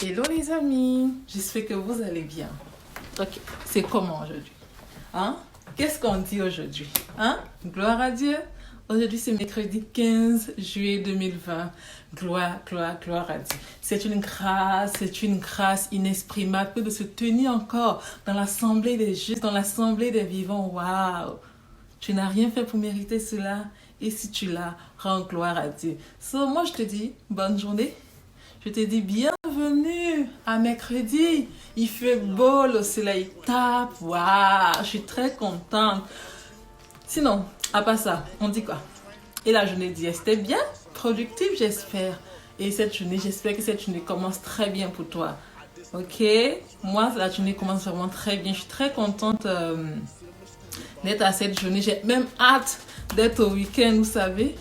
Hello les amis, j'espère que vous allez bien. Ok, c'est comment aujourd'hui? Hein? Qu'est-ce qu'on dit aujourd'hui? Hein? Gloire à Dieu. Aujourd'hui c'est mercredi 15 juillet 2020. Gloire à Dieu. C'est une grâce inexprimable que de se tenir encore dans l'assemblée des justes, dans l'assemblée des vivants. Waouh! Tu n'as rien fait pour mériter cela. Et si tu l'as, rends gloire à Dieu. Moi je te dis, bonne journée. Je te dis bienvenue à mercredi. Il fait beau, le soleil tape. Waouh, je suis très contente. Sinon, à part ça, on dit quoi? Et la journée d'hier, c'était bien? Productive, j'espère. Et cette journée, j'espère que cette journée commence très bien pour toi. Ok? Moi, la journée commence vraiment très bien. Je suis très contente d'être à cette journée. J'ai même hâte d'être au week-end, vous savez.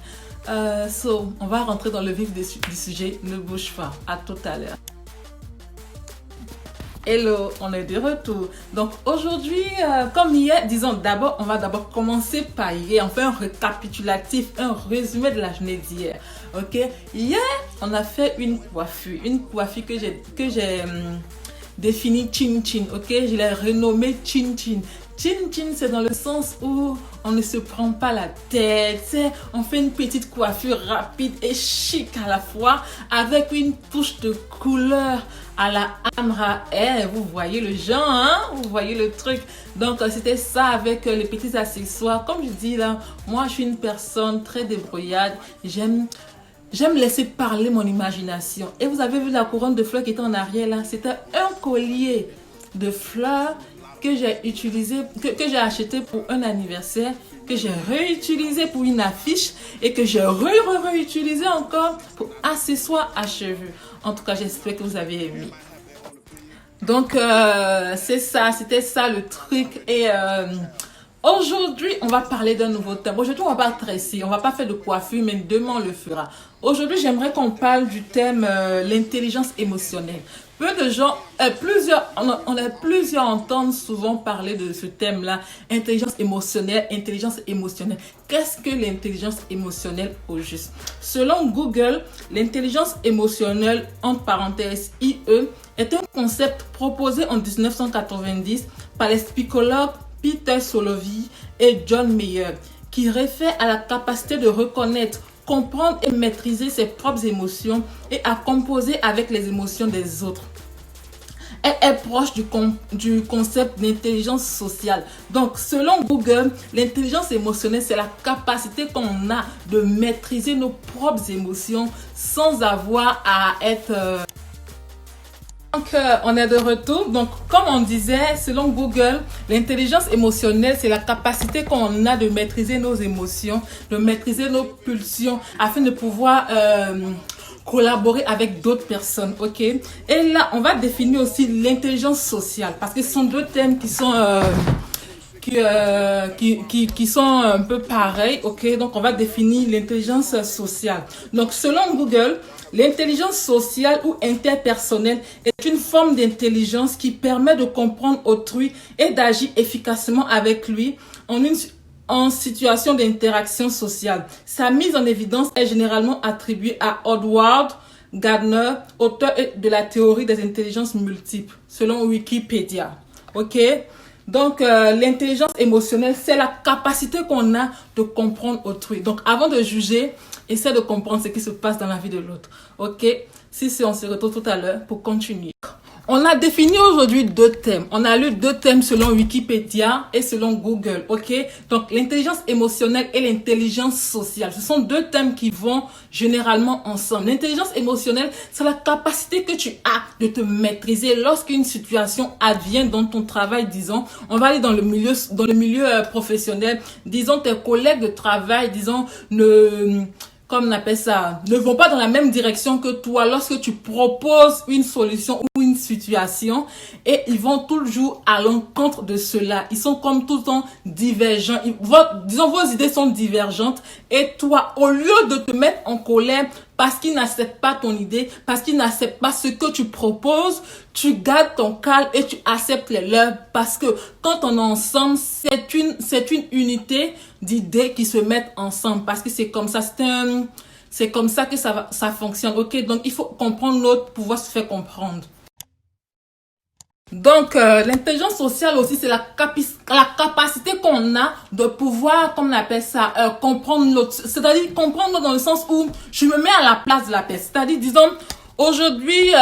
On va rentrer dans le vif du sujet. Ne bouge pas. À tout à l'heure. Hello, on est de retour. Donc aujourd'hui, comme hier, on va d'abord commencer par hier. On fait un récapitulatif, un résumé de la journée d'hier. Ok? Hier, on a fait une coiffure que j'ai définie Chin Chin. Ok? Je l'ai renommée Chin Chin. Chin Chin, c'est dans le sens où on ne se prend pas la tête, on fait une petite coiffure rapide et chic à la fois avec une touche de couleur à la Amra. Vous voyez le genre, hein? Vous voyez le truc. Donc, c'était ça avec les petits accessoires. Comme je dis là, moi, je suis une personne très débrouillarde. J'aime laisser parler mon imagination. Et vous avez vu la couronne de fleurs qui était en arrière là? C'était un collier de fleurs que j'ai utilisé, que j'ai acheté pour un anniversaire, que j'ai réutilisé pour une affiche et que j'ai réutilisé encore pour accessoires à cheveux. En tout cas, j'espère que vous avez aimé. Donc, c'est ça, c'était ça le truc. Et aujourd'hui, on va parler d'un nouveau thème. Aujourd'hui, on va pas tresser, on va pas faire de coiffure, mais demain, on le fera. Aujourd'hui, j'aimerais qu'on parle du thème l'intelligence émotionnelle. Peu de gens, plusieurs entendent souvent parler de ce thème-là, intelligence émotionnelle. Qu'est-ce que l'intelligence émotionnelle au juste? Selon Google, l'intelligence émotionnelle, entre parenthèses IE, est un concept proposé en 1990 par les psychologues Peter Salovey et John Mayer, qui réfère à la capacité de reconnaître, comprendre et maîtriser ses propres émotions et à composer avec les émotions des autres. Elle est proche du concept d'intelligence sociale. Donc, selon Google, l'intelligence émotionnelle, c'est la capacité qu'on a de maîtriser nos propres émotions sans avoir à être... Donc, on est de retour. Donc, comme on disait, selon Google, l'intelligence émotionnelle, c'est la capacité qu'on a de maîtriser nos émotions, de maîtriser nos pulsions, afin de pouvoir collaborer avec d'autres personnes, ok? Et là, on va définir aussi l'intelligence sociale, parce que ce sont deux thèmes qui sont... qui sont un peu pareils, ok? Donc, on va définir l'intelligence sociale. Donc, selon Google, l'intelligence sociale ou interpersonnelle est une forme d'intelligence qui permet de comprendre autrui et d'agir efficacement avec lui en situation d'interaction sociale. Sa mise en évidence est généralement attribuée à Howard Gardner, auteur de la théorie des intelligences multiples, selon Wikipédia. Ok? Donc, l'intelligence émotionnelle, c'est la capacité qu'on a de comprendre autrui. Donc, avant de juger, essaie de comprendre ce qui se passe dans la vie de l'autre. Ok? Si on se retrouve tout à l'heure pour continuer. On a défini aujourd'hui deux thèmes. On a lu deux thèmes selon Wikipédia et selon Google. Ok? Donc, l'intelligence émotionnelle et l'intelligence sociale. Ce sont deux thèmes qui vont généralement ensemble. L'intelligence émotionnelle, c'est la capacité que tu as de te maîtriser lorsqu'une situation advient dans ton travail, disons. On va aller dans le milieu professionnel. Disons, tes collègues de travail, disons, comme on appelle ça, ne vont pas dans la même direction que toi lorsque tu proposes une solution ou une situation, et ils vont toujours à l'encontre de cela. Ils sont comme tout le temps divergents. Vos idées sont divergentes, et toi, au lieu de te mettre en colère parce qu'ils n'acceptent pas ton idée, parce qu'ils n'acceptent pas ce que tu proposes, tu gardes ton calme et tu acceptes les leurs, parce que quand on est ensemble, c'est une unité d'idées qui se mettent ensemble, parce que c'est comme ça, C'est comme ça que ça fonctionne, ok? Donc, il faut comprendre l'autre pour pouvoir se faire comprendre. Donc, l'intelligence sociale aussi, c'est la capacité qu'on a de pouvoir, comme on appelle ça, comprendre l'autre. C'est-à-dire comprendre l'autre dans le sens où je me mets à la place de la personne. C'est-à-dire, disons, aujourd'hui,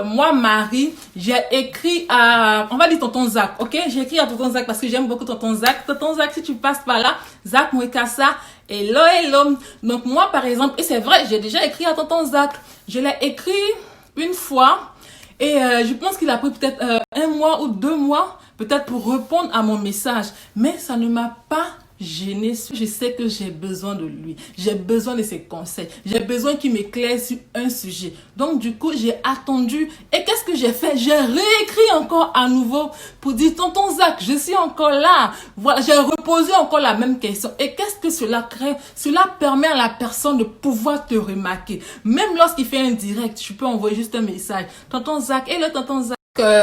moi, Marie, j'ai écrit à, on va dire tonton Zach, ok? J'ai écrit à tonton Zach parce que j'aime beaucoup tonton Zach. Tonton Zach, si tu passes par là, Zach Mouekassa, hello, hello. Donc, moi, par exemple, et c'est vrai, j'ai déjà écrit à tonton Zach. Je l'ai écrit une fois. Et je pense qu'il a pris peut-être 1 mois ou 2 mois, peut-être pour répondre à mon message. Mais ça ne m'a pas gênée. Je sais que j'ai besoin de lui. J'ai besoin de ses conseils. J'ai besoin qu'il m'éclaire sur un sujet. Donc du coup, j'ai attendu. Et qu'est-ce que j'ai fait? J'ai réécrit encore à nouveau pour dire, tonton Zach, je suis encore là. Voilà, j'ai reposé encore la même question. Et qu'est-ce que cela crée? Cela permet à la personne de pouvoir te remarquer. Même lorsqu'il fait un direct, je peux envoyer juste un message. Tonton Zach, et le tonton Zach.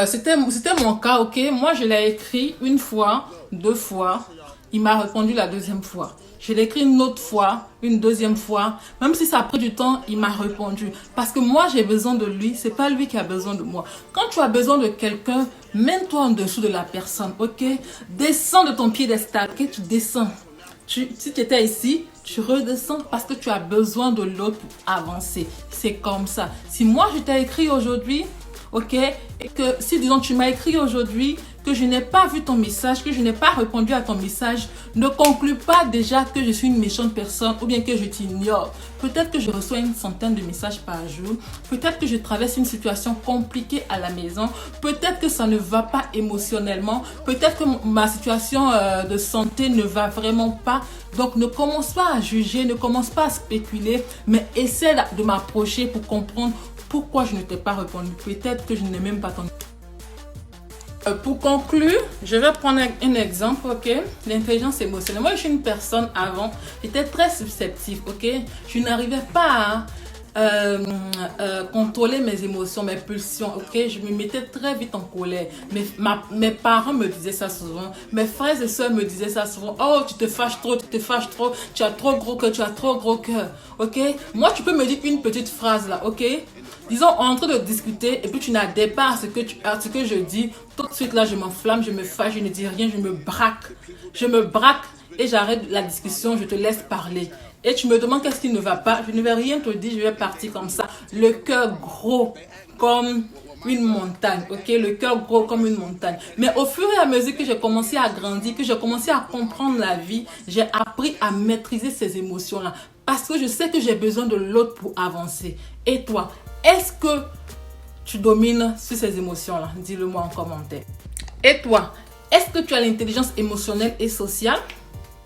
C'était mon cas, ok? Moi, je l'ai écrit 1 fois, 2 fois. Il m'a répondu la 2e fois. Je l'ai écrit une autre fois, une 2e fois. Même si ça a pris du temps, il m'a répondu. Parce que moi, j'ai besoin de lui. C'est pas lui qui a besoin de moi. Quand tu as besoin de quelqu'un, mets-toi en dessous de la personne, ok? Descends de ton piédestal, ok? Tu descends. Si tu étais ici, tu redescends parce que tu as besoin de l'autre pour avancer. C'est comme ça. Si moi, je t'ai écrit aujourd'hui, ok, et que si, disons, tu m'as écrit aujourd'hui, que je n'ai pas vu ton message, que je n'ai pas répondu à ton message, ne conclue pas déjà que je suis une méchante personne ou bien que je t'ignore. Peut-être que je reçois une centaine de messages par jour. Peut-être que je traverse une situation compliquée à la maison. Peut-être que ça ne va pas émotionnellement. Peut-être que ma situation de santé ne va vraiment pas. Donc, ne commence pas à juger, ne commence pas à spéculer, mais essaie de m'approcher pour comprendre pourquoi je ne t'ai pas répondu. Peut-être que je n'ai même pas ton... Pour conclure, je vais prendre un exemple, ok? L'intelligence émotionnelle. Moi, je suis une personne avant, j'étais très susceptible, ok? Je n'arrivais pas à contrôler mes émotions, mes pulsions, ok? Je me mettais très vite en colère. Mes parents me disaient ça souvent, mes frères et soeurs me disaient ça souvent. Oh, tu te fâches trop, tu as trop gros cœur, tu as trop gros cœur, ok? Moi, tu peux me dire une petite phrase là, ok? Disons, on est en train de discuter et puis tu n'adhères pas à ce que je dis. Tout de suite là, je m'enflamme, je me fâche, je ne dis rien, je me braque. Je me braque et j'arrête la discussion, je te laisse parler. Et tu me demandes qu'est-ce qui ne va pas. Je ne vais rien te dire, je vais partir comme ça. Le cœur gros comme une montagne, ok? Le cœur gros comme une montagne. Mais au fur et à mesure que j'ai commencé à grandir, que j'ai commencé à comprendre la vie, j'ai appris à maîtriser ces émotions-là. Parce que je sais que j'ai besoin de l'autre pour avancer. Et toi, est-ce que tu domines sur ces émotions-là? Dis-le-moi en commentaire. Et toi, est-ce que tu as l'intelligence émotionnelle et sociale?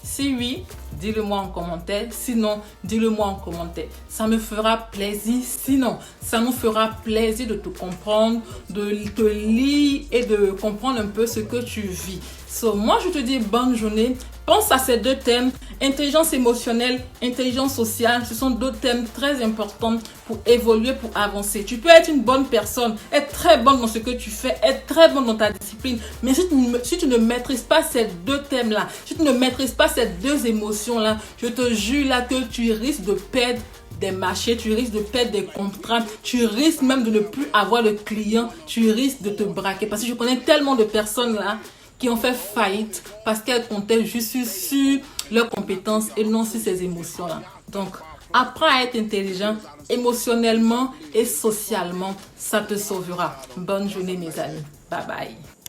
Si oui, dis-le-moi en commentaire. Sinon, dis-le-moi en commentaire. Ça me fera plaisir. Sinon, ça nous fera plaisir de te comprendre, de te lire et de comprendre un peu ce que tu vis. So, moi, je te dis bonne journée. Pense à ces 2 thèmes, intelligence émotionnelle, intelligence sociale. Ce sont 2 thèmes très importants pour évoluer, pour avancer. Tu peux être une bonne personne, être très bonne dans ce que tu fais, être très bonne dans ta discipline. Mais si tu ne maîtrises pas ces 2 thèmes-là, si tu ne maîtrises pas ces 2 émotions-là, je te jure là que tu risques de perdre des marchés, tu risques de perdre des contrats, tu risques même de ne plus avoir de clients, tu risques de te braquer. Parce que je connais tellement de personnes là qui ont fait faillite parce qu'elles comptaient juste sur leurs compétences et non sur ces émotions-là. Donc, apprends à être intelligent émotionnellement et socialement. Ça te sauvera. Bonne journée, mes amis. Bye bye.